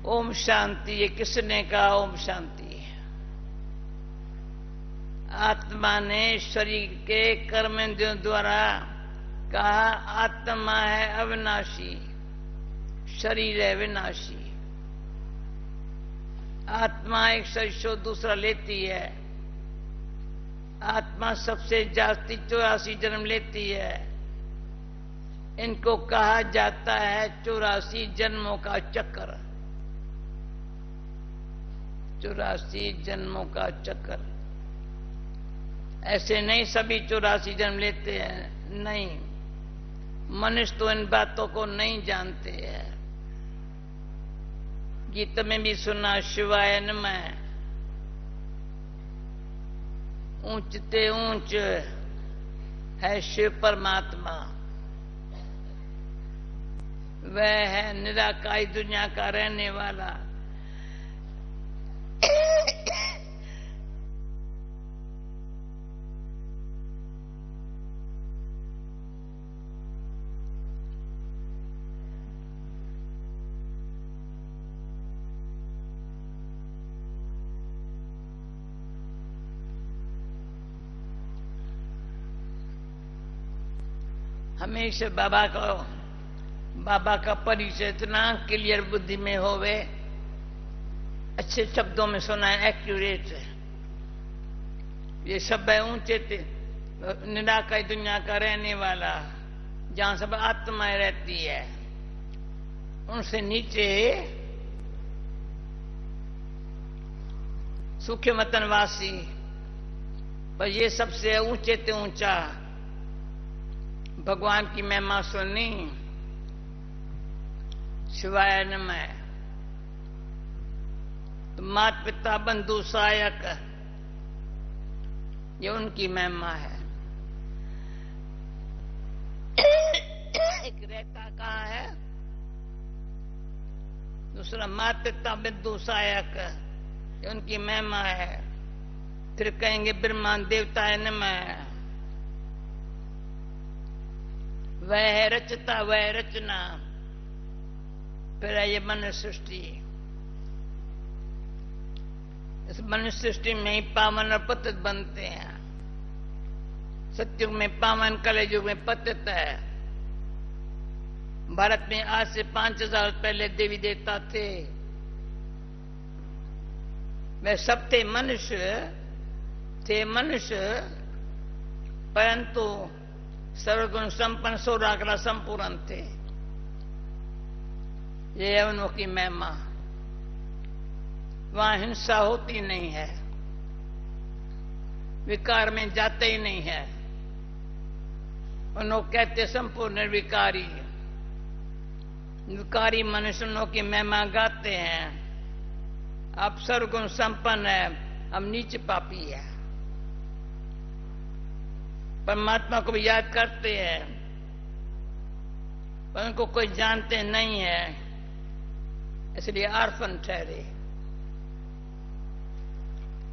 ओम शांति। ये किसने कहा ओम शांति? आत्मा ने शरीर के कर्मेंद्रियों द्वारा कहा आत्मा है अविनाशी, शरीर है विनाशी। आत्मा एक शरीर से दूसरा लेती है। आत्मा सबसे जास्ती 84 जन्म लेती है। इनको कहा जाता है 84 जन्मों का चक्कर। 84 जन्मों का चक्कर। ऐसे नहीं सभी 84 जन्म लेते हैं, नहीं। मनुष्य तो इन बातों को नहीं जानते हैं। गीत में भी सुना शिवाय नमः। ऊंचते ऊंच है शिव परमात्मा। वह है निराकारी दुनिया का रहने वाला। हमेशा बाबा का परिचय इतना क्लियर बुद्धि में होवे, अच्छे शब्दों में सुना है, एक्यूरेट है। ये सब है ऊंचे निराकारी दुनिया का रहने वाला, जहां सब आत्माएं रहती है। उनसे नीचे सूक्ष्म वतनवासी, पर ये सबसे ऊंचे से ऊंचा। भगवान की महिमा सुनी, शिवाय नमः। तो माता पिता बंधु सहायक, ये उनकी महिमा है। एक रहता कहाँ है, दूसरा माता पिता बंधु सहायक, ये उनकी महिमा है। फिर कहेंगे ब्रह्मांड देवता नमः। वह है रचता, वह है रचना। फिर है ये मनुष्य सृष्टि। इस मनुष्य सृष्टि में ही पावन और पतित बनते हैं। सतयुग में पावन, कलयुग में पतित है। भारत में आज से 5000 पहले देवी देवता थे। वे सब थे मनुष्य, परंतु सर्वगुण संपन्न सौराग्रा संपूर्ण थे। ये है उनकी महिमा। वहां हिंसा होती नहीं है, विकार में जाते ही नहीं है। उन्होंने कहते संपूर्ण निर्विकारी। विकारी मनुष्यों की महिमा गाते हैं। आप सर्वगुण संपन्न है, हम नीच पापी है। परमात्मा को भी याद करते हैं, पर उनको कोई जानते नहीं है, इसलिए आर्फन ठहरे।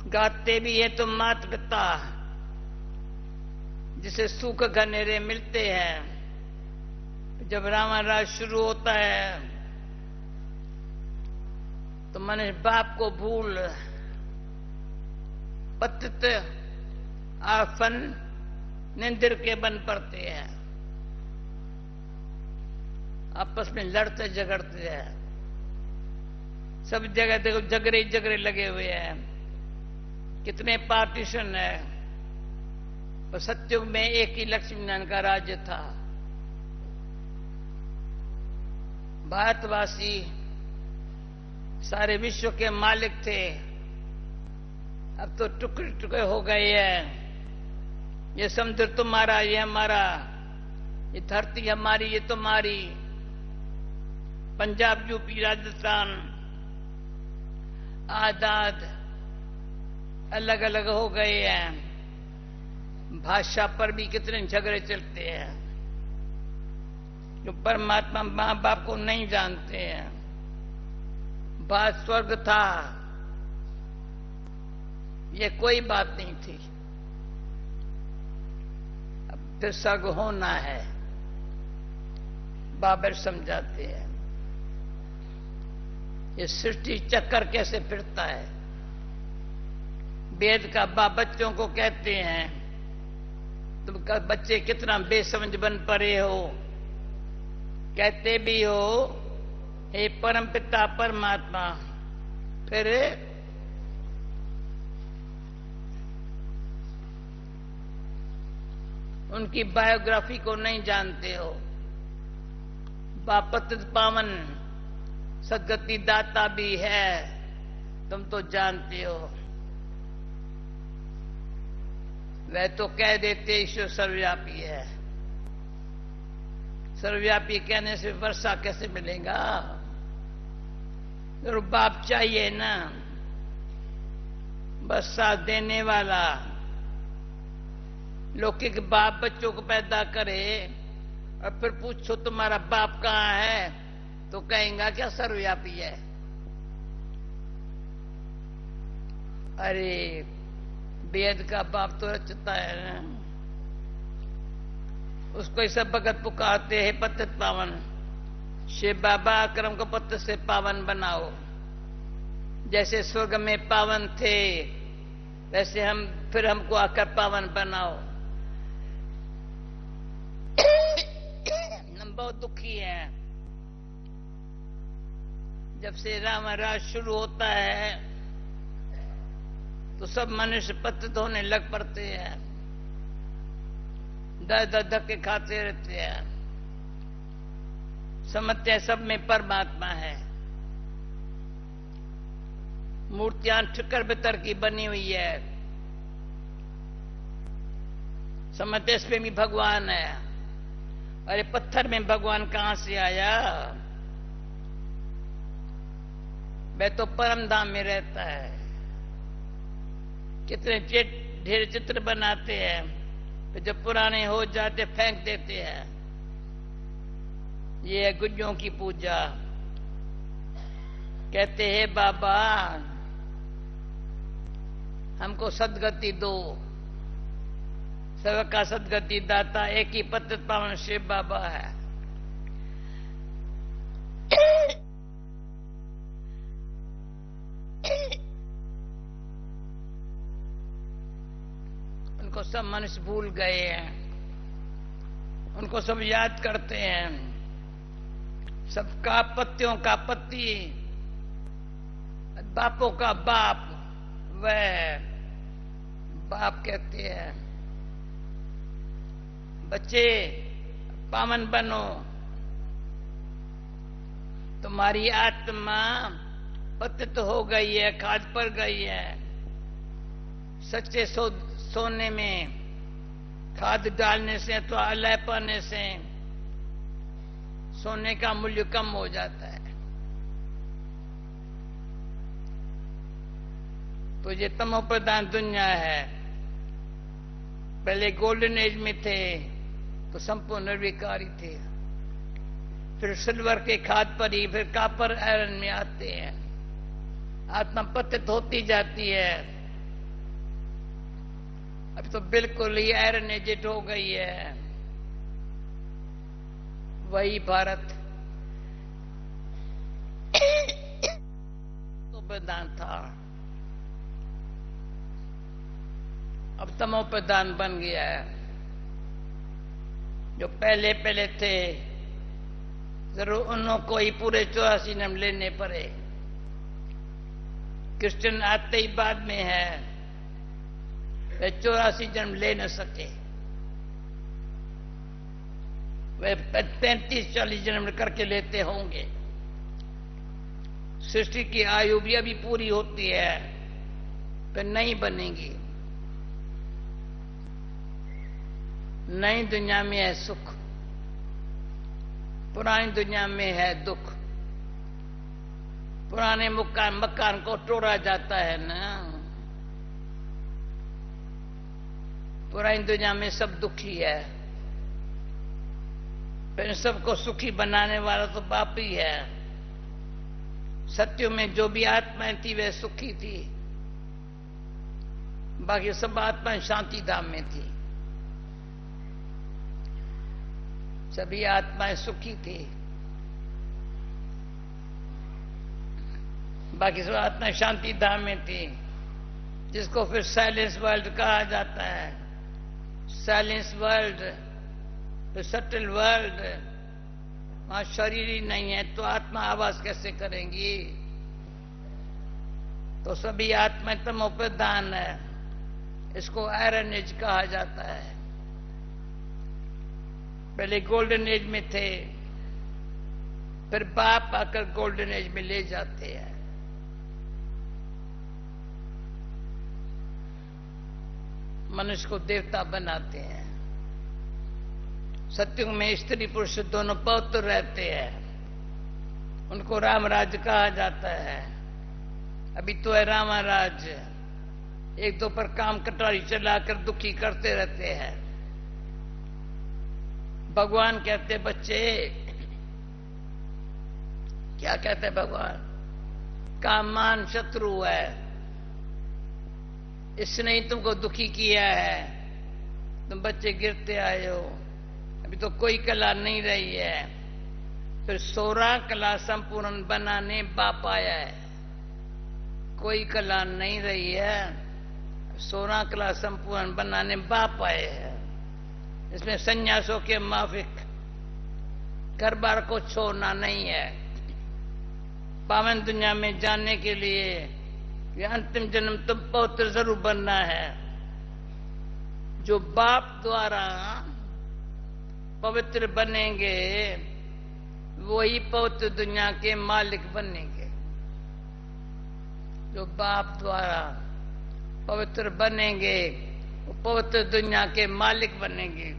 गाते भी है तो माता पिता, जिसे सुख घनेरे मिलते हैं। जब रावण राज शुरू होता है तो मनुष्य बाप को भूल पतित आफन निंदिर के बन पड़ते हैं। आपस में लड़ते झगड़ते हैं। सब जगह देखो झगड़े लगे हुए हैं। कितने पार्टीशन है। और सतयुग में एक ही लक्ष्मी नारायण का राज्य था। भारतवासी सारे विश्व के मालिक थे। अब तो टुकड़े टुकड़े हो गए हैं। ये समुद्र तुम्हारा, ये हमारा, ये धरती हमारी, ये तुम्हारी। पंजाब, यूपी, राजस्थान आजाद अलग अलग हो गए हैं। भाषा पर भी कितने झगड़े चलते हैं। जो परमात्मा मां बाप को नहीं जानते हैं। बात स्वर्ग था, ये कोई बात नहीं थी। अब फिर स्वर्ग होना है, बाबर समझाते हैं। ये सृष्टि चक्कर कैसे फिरता है। वेद का बाप बच्चों को कहते हैं, तुम बच्चे कितना बेसमझ बन पड़े हो। कहते भी हो हे परम पिता परमात्मा, फिर उनकी बायोग्राफी को नहीं जानते हो। बाप पतित पावन सदगति दाता भी है, तुम तो जानते हो। वह तो कह देते ईश्वर सर्वव्यापी है। सर्वव्यापी कहने से वर्षा कैसे मिलेगा? तो बाप चाहिए ना, वर्षा देने वाला। लौकिक बाप बच्चों को पैदा करे और फिर पूछो तुम्हारा बाप कहां है, तो कहेगा क्या सर्वव्यापी है। अरे वेद का बाप तो रचता है ना, उसको ही सब भगत पुकारते हैं पतित पावन। शिव बाबा कर्म को पत्त से पावन बनाओ। जैसे स्वर्ग में पावन थे वैसे फिर हमको आकर पावन बनाओ। हम बहुत दुखी हैं। जब से राम राज शुरू होता है तो सब मनुष्य पतित होने लग पड़ते हैं, दर दर धक्के खाते रहते हैं। समझते हैं सब में परमात्मा है। मूर्तियां ठिकर बितर की बनी हुई है, समझते इसमें भी भगवान है। अरे पत्थर में भगवान कहां से आया? वह तो परम धाम में रहता है। कितने ढेर चित्र बनाते हैं, फिर जब पुराने हो जाते फेंक देते हैं। ये है गुज्जों की पूजा। कहते हैं बाबा हमको सदगति दो। सबका सदगति दाता एक ही पतित पावन शिव बाबा है। उनको सब मनुष्य भूल गए हैं, उनको सब याद करते हैं। सबका पत्तियों का पति, बापों का बाप, वह बाप कहते हैं। बच्चे पावन बनो, तुम्हारी आत्मा पतित हो गई है, खाद पर गई है। सच्चे सोने में खाद डालने से अथवा अलय पाने से सोने का मूल्य कम हो जाता है। तो ये तमो प्रधान दुनिया है। पहले गोल्डन एज में थे तो संपूर्ण निर्विकारी थे, फिर सिल्वर के खाद पर ही, फिर कापर आयरन में आते हैं। आत्मा पतित होती जाती है। अब तो बिल्कुल ही आयरन एजेड हो गई है। वही भारत तो प्रधान था, अब तमो प्रधान बन गया है। जो पहले पहले थे जरूर उन्हों को ही पूरे 84 जन्म लेने पड़े। क्रिश्चियन आते ही बाद में है, वे 84 जन्म ले न सके। वे 35-40 जन्म करके लेते होंगे। सृष्टि की आयु भी अभी पूरी होती है, फिर नहीं बनेगी। नई दुनिया में है सुख, पुरानी दुनिया में है दुख। पुराने मकान को तोड़ा जाता है ना। पुरानी दुनिया में सब दुखी है, फिर सबको सुखी बनाने वाला तो बाप ही है। सत्य में जो भी आत्माएं थी वे सुखी थी, बाकी सब आत्माएं शांति धाम में थी। सभी आत्माएं सुखी थी। बाकी सब आत्मा शांति धाम में थी, जिसको फिर साइलेंस वर्ल्ड कहा जाता है। साइलेंस वर्ल्ड, फिर सटल वर्ल्ड, वहां शरीर ही नहीं है तो आत्मा आवाज कैसे करेंगी? तो सभी आत्मा तमो प्रधान है, इसको आयरन एज कहा जाता है। पहले गोल्डन एज में थे, फिर बाप आकर गोल्डन एज में ले जाते हैं। मनुष्य को देवता बनाते हैं। सत्युग में स्त्री पुरुष दोनों पवित्र रहते हैं, उनको रामराज कहा जाता है। अभी तो है रामाराज, एक दो पर काम कटारी चलाकर दुखी करते रहते हैं। भगवान कहते बच्चे, क्या कहते भगवान? कामान शत्रु है, इसने ही तुमको दुखी किया है, तुम बच्चे गिरते आए हो। अभी तो कोई कला नहीं रही है, फिर 16 कला संपूर्ण बनाने बाप आया है। कोई कला नहीं रही है, 16 कला संपूर्ण बनाने बाप आए हैं। इसमें संन्यासों के माफिक घर बार को छोड़ना नहीं है। पावन दुनिया में जाने के लिए ये अंतिम जन्म तो पवित्र जरूर बनना है। जो बाप द्वारा पवित्र बनेंगे वही पवित्र दुनिया के मालिक बनेंगे। जो बाप द्वारा पवित्र बनेंगे वो पवित्र दुनिया के मालिक बनेंगे।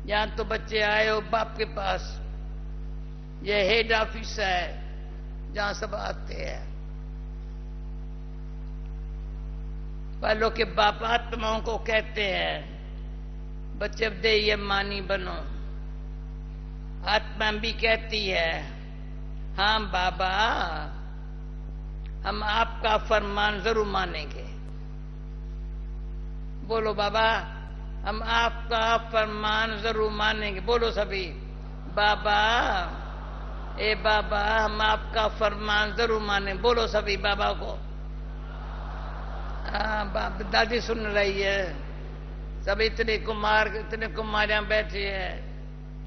यहां तो बच्चे आए हो बाप के पास, ये हेड ऑफिस है जहां सब आते हैं। पहलों के बाप आत्माओं को कहते हैं बच्चे अब दे ये मानी बनो। आत्मा भी कहती है हाँ बाबा, हम आपका फरमान जरूर मानेंगे। बोलो बाबा, हम आपका फरमान जरूर मानेंगे। बोलो सभी, बाबा, ए बाबा, हम आपका फरमान जरूर माने। बोलो सभी बाबा को। हाँ, बाप दादी सुन रही है, सब इतने कुमारियां बैठी है।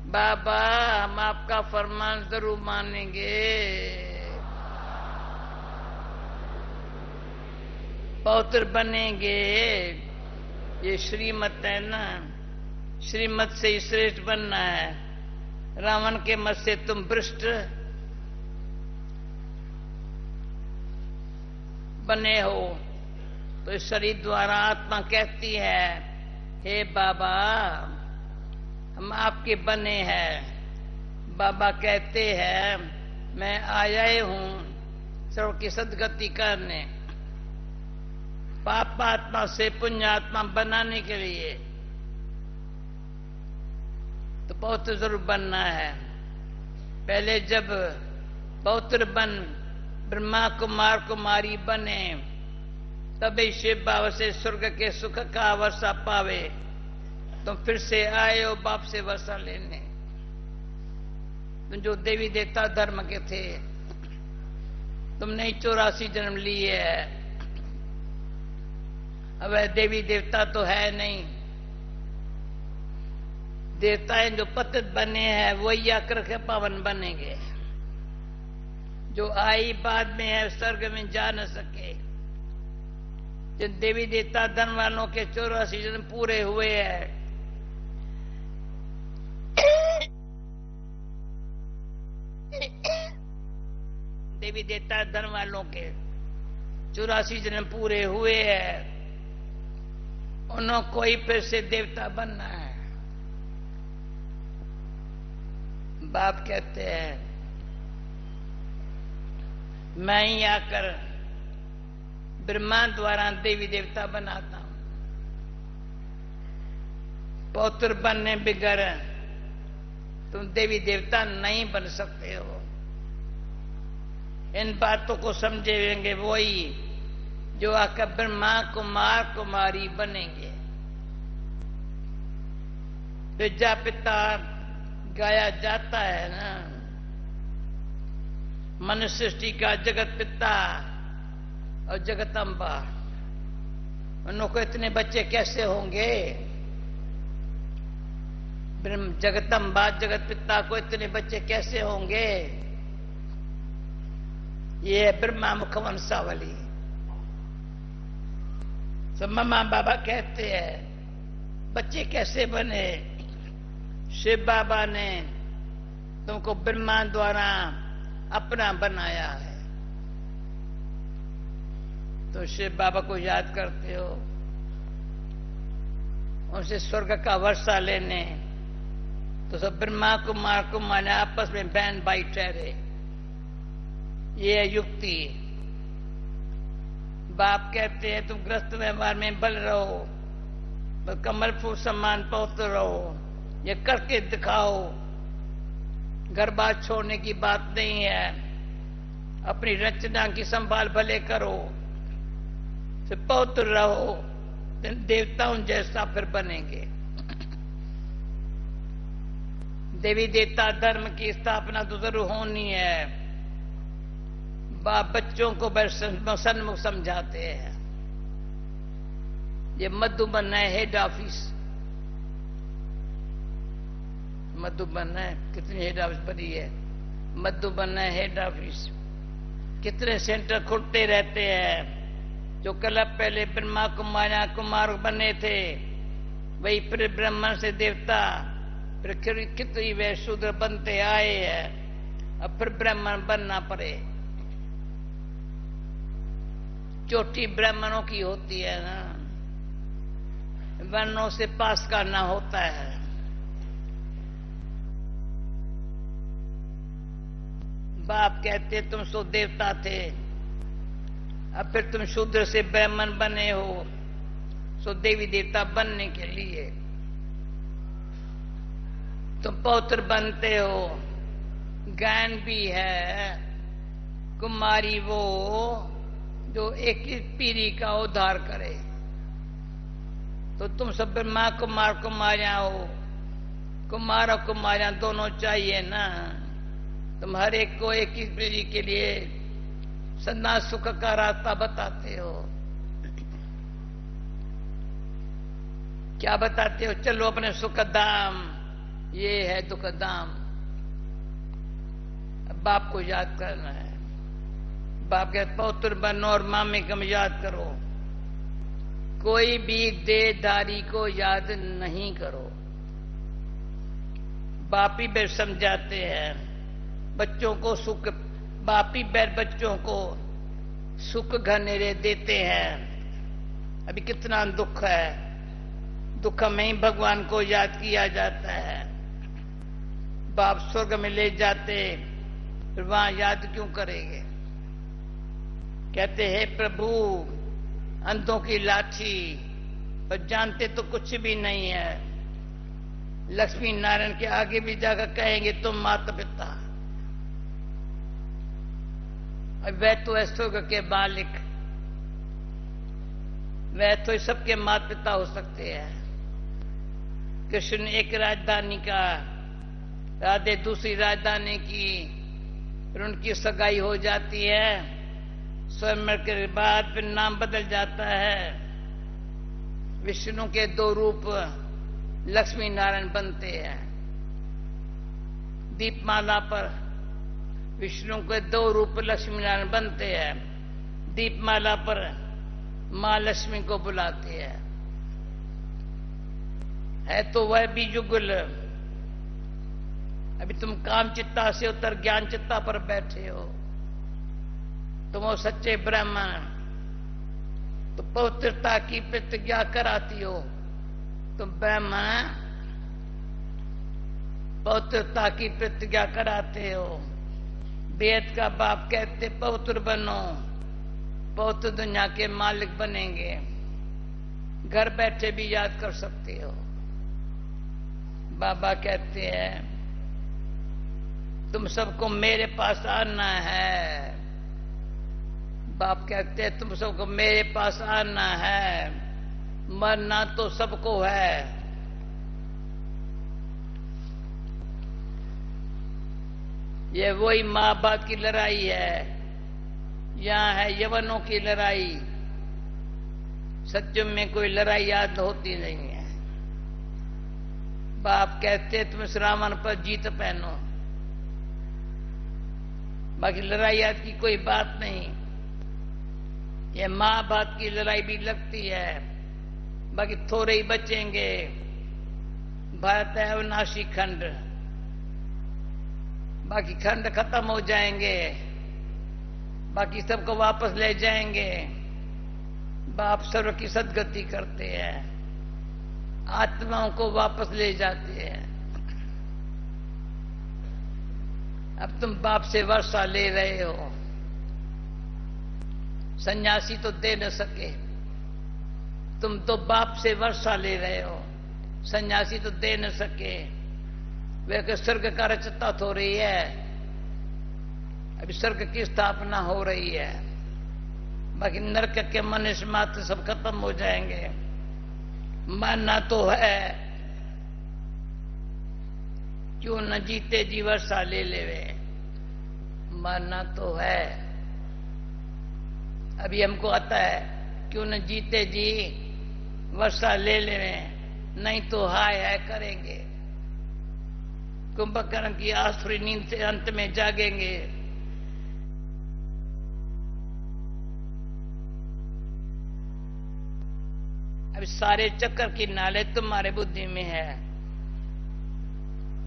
बाबा, हम आपका फरमान जरूर मानेंगे। पवित्र बनेंगे। ये श्रीमत है ना, श्रीमत से ही श्रेष्ठ बनना है। रावण के मत से तुम भ्रष्ट बने हो, तो इस शरीर द्वारा आत्मा कहती है हे बाबा, हम आपके बने हैं। बाबा कहते हैं मैं आया हूं सर्व की सदगति करने, पाप आत्मा से पुण्य आत्मा बनाने के लिए। तो पवित्र जरूर बनना है। पहले जब पवित्र बन ब्रह्मा कुमार कुमारी बने, तभी शिव बाबा से स्वर्ग के सुख का वर्षा पावे। तुम फिर से आए हो बाप से वर्षा लेने। तुम जो देवी देवता धर्म के थे, तुमने 84 जन्म लिए है। अब देवी देवता तो है नहीं, देवताएं जो पतित बने हैं वही आकर के पावन बनेंगे। जो आई बाद में है स्वर्ग में जा न सके। जिन देवी देवता धन वालों के 84 जन्म पूरे हुए हैं, देवी देवता धन वालों के 84 जन्म पूरे हुए हैं, उन्होंने कोई फिर से देवता बनना है। बाप कहते हैं मैं ही आकर ब्रह्मा द्वारा देवी देवता बनाता हूं। पौत्र बनने बिगर तुम देवी देवता नहीं बन सकते हो। इन बातों को समझेंगे वही जो आकर ब्रह्मा कुमार कुमारी बनेंगे। प्रजापिता गाया जाता है ना, मनुष्य सृष्टि का जगत पिता और जगदम्बा, उनको इतने बच्चे कैसे होंगे? जगदम्बा जगत पिता को इतने बच्चे कैसे होंगे? ये है ब्रह्मा मुख वंशावली। तो मम्मा बाबा कहते हैं बच्चे कैसे बने? शिव बाबा ने तुमको ब्रह्मा द्वारा अपना बनाया है। तो शिव बाबा को याद करते हो, उनसे स्वर्ग का वर्षा लेने, तो सब ब्रह्मा कुमार को माने आपस में बहन भाई ठहरे। ये है युक्ति। बाप कहते हैं तुम ग्रस्त व्यवहार में बल रहो, तो कमल फूल सम्मान पहुंचते रहो, ये करके दिखाओ। घर बार छोड़ने की बात नहीं है, अपनी रचना की संभाल भले करो, फिर पौत्र रहो, देवताओं जैसा फिर बनेंगे। देवी देवता धर्म की स्थापना तो जरूर होनी है। बाप बच्चों को सन्मुख समझाते हैं। ये मधुबन है हेड ऑफिस, मधुबन है, कितनी हेड ऑफिस बनी है? मधुबन है हेड ऑफिस। कितने सेंटर खुलते रहते हैं। जो कल पहले ब्रह्मा कुमार बने थे, वही फिर ब्राह्मण से देवता, फिर कितनी वे शूद्र बनते आए हैं। अब फिर ब्राह्मण बनना पड़े। चोटी ब्राह्मणों की होती है ना, वर्णों से पास करना होता है। बाप कहते तुम सो देवता थे, अब फिर तुम शूद्र से ब्राह्मण बने हो, सो देवी देवता बनने के लिए तुम पौत्र बनते हो। ज्ञान भी है कुमारी वो जो एक ही पीढ़ी का उद्धार करे। तो तुम सब ब्रह्मा कुमार कुमारियां हो, कुमार और कुमारियां दोनों चाहिए ना। तुम हर एक को एक ही पीढ़ी के लिए सन्ना सुख का रास्ता बताते हो। क्या बताते हो? चलो अपने सुख धाम, ये है दुख धाम। बाप को याद करना है। बाप के पौत्र बनो और मामिकम याद करो। कोई भी देहधारी को याद नहीं करो। बापी बैर समझाते हैं बच्चों को सुख, बापी बैर बच्चों को सुख घनेरे देते हैं। अभी कितना दुख है, दुख में ही भगवान को याद किया जाता है। बाप स्वर्ग में ले जाते, फिर वहां याद क्यों करेंगे? कहते हैं प्रभु अंधों की लाठी, पर जानते तो कुछ भी नहीं है। लक्ष्मी नारायण के आगे भी जाकर कहेंगे तुम माता पिता। वह तो है स्वर्ग के मालिक, वह तो सबके माता पिता हो सकते हैं। कृष्ण एक राजधानी का, राधे दूसरी राजधानी की, फिर उनकी सगाई हो जाती है। स्वयंवर के बाद फिर नाम बदल जाता है। विष्णु के दो रूप लक्ष्मी नारायण बनते हैं। दीपमाला पर विष्णु के दो रूप लक्ष्मी नारायण बनते हैं। दीपमाला पर मां लक्ष्मी को बुलाते हैं। है तो वह भी युगल। अभी तुम काम चित्ता से उतर ज्ञान चित्ता पर बैठे हो। तुम हो सच्चे ब्राह्मण, तो पवित्रता की प्रतिज्ञा कराती हो। तुम ब्राह्मण पवित्रता की प्रतिज्ञा कराते हो। वेद का बाप कहते पवित्र बनो, पवित्र दुनिया के मालिक बनेंगे। घर बैठे भी याद कर सकते हो। बाबा कहते हैं तुम सबको मेरे पास आना है। बाप कहते हैं तुम सबको मेरे पास आना है। मरना तो सबको है। ये वही महाभारत की लड़ाई है। यहां है यवनों की लड़ाई। सत्य में कोई लड़ाई याद होती नहीं है। बाप कहते तुम इस रावण पर जीत पहनो, बाकी लड़ाई याद की कोई बात नहीं। ये महाभारत की लड़ाई भी लगती है, बाकी थोड़े ही बचेंगे। भारत है अविनाशी खंड, बाकी खंड खत्म हो जाएंगे, बाकी सबको वापस ले जाएंगे। बाप सर्व की सदगति करते हैं, आत्माओं को वापस ले जाते हैं। अब तुम बाप से वर्षा ले रहे हो, सन्यासी तो दे न सके। तुम तो बाप से वर्षा ले रहे हो, सन्यासी तो दे न सके। वे स्वर्ग का रचता हो रही है, अभी स्वर्ग की स्थापना हो रही है, बाकी नरक के मनुष्य मात्र सब खत्म हो जाएंगे। मानना तो है, क्यों न जीते जी वर्षा ले लेवे, मानना तो है। अभी हमको आता है, क्यों न जीते जी वर्षा ले लेवे, नहीं तो हाय हाय करेंगे। कुंभकर्ण की आसुरी नींद से अंत में जागेंगे। अब सारे चक्कर की नाले तुम्हारे बुद्धि में है।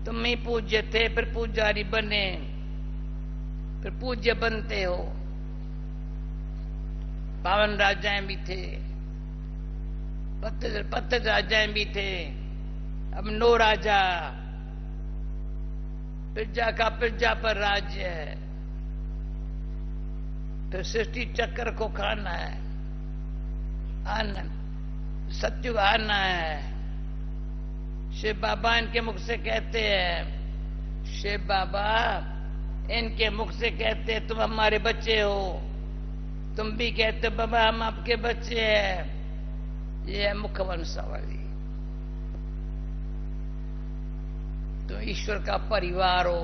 तुम ही पूज्य थे, फिर पुजारी बने, फिर पूज्य बनते हो। पावन राजाएं भी थे, पत्ते राजाएं भी थे, अब 9 राजा। प्रजा का प्रजा पर राज्य है, तो सृष्टि चक्र को खाना है, आनंद सत्युग आना है। शिव बाबा इनके मुख से कहते हैं, शिव बाबा इनके मुख से कहते हैं, तुम हमारे बच्चे हो। तुम भी कहते हो बाबा हम आपके बच्चे हैं। ये है मुख वंशावली। तो ईश्वर का परिवार हो,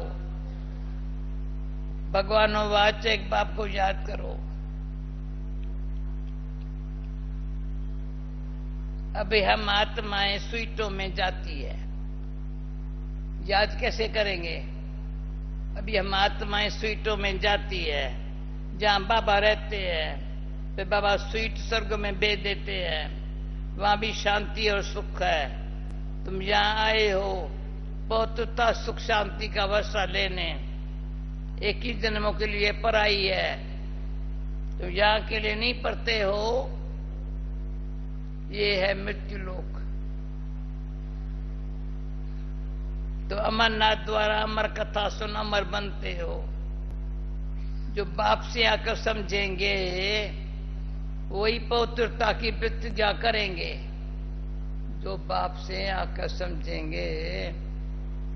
भगवानों वाचक बाप को याद करो। अभी हम आत्माएं स्वीटों में जाती है, याद कैसे करेंगे? अभी हम आत्माएं स्वीटों में जाती है, जहां बाबा रहते हैं। फिर बाबा स्वीट स्वर्ग में भेज देते हैं, वहां भी शांति और सुख है। तुम यहां आए हो पौत्रता सुख शांति का वर्षा लेने, एक ही जन्मों के लिए पढ़ाई है। तुम यहां के लिए नहीं पढ़ते हो, ये है मृत्यु लोक। तो अमरनाथ द्वारा अमर कथा सुन अमर बनते हो। जो बाप से आकर समझेंगे वही पौत्रता की प्रतिज्ञा करेंगे। जो बाप से आकर समझेंगे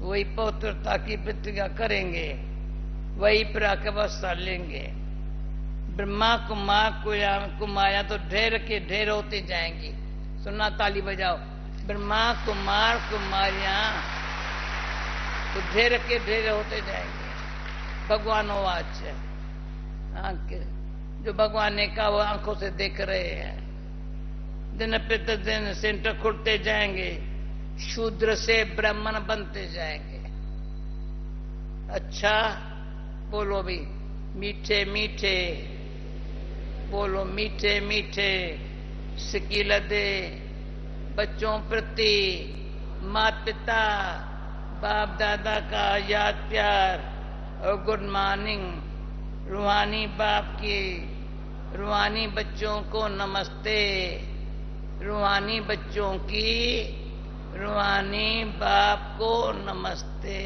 वही पौत्रता की प्रतिज्ञा करेंगे, वही प्राकवस्था लेंगे। ब्रह्मा कुमारियां तो ढेर के ढेर होते जाएंगी। सुना, ताली बजाओ। ब्रह्मा कुमार कुमारियां तो ढेर के ढेर होते जाएंगे। भगवानों वाच है, जो भगवान ने कहा वो आंखों से देख रहे हैं। दिन प्रतिदिन सेंटर खुलते जाएंगे, शूद्र से ब्राह्मण बनते जाएंगे। अच्छा बोलो भी, मीठे मीठे बोलो, मीठे मीठे सिकील दे बच्चों प्रति माता पिता बाप दादा का याद प्यार और गुड मॉर्निंग। रूहानी बाप की रूहानी बच्चों को नमस्ते, रूहानी बच्चों की रूहानी बाप को नमस्ते।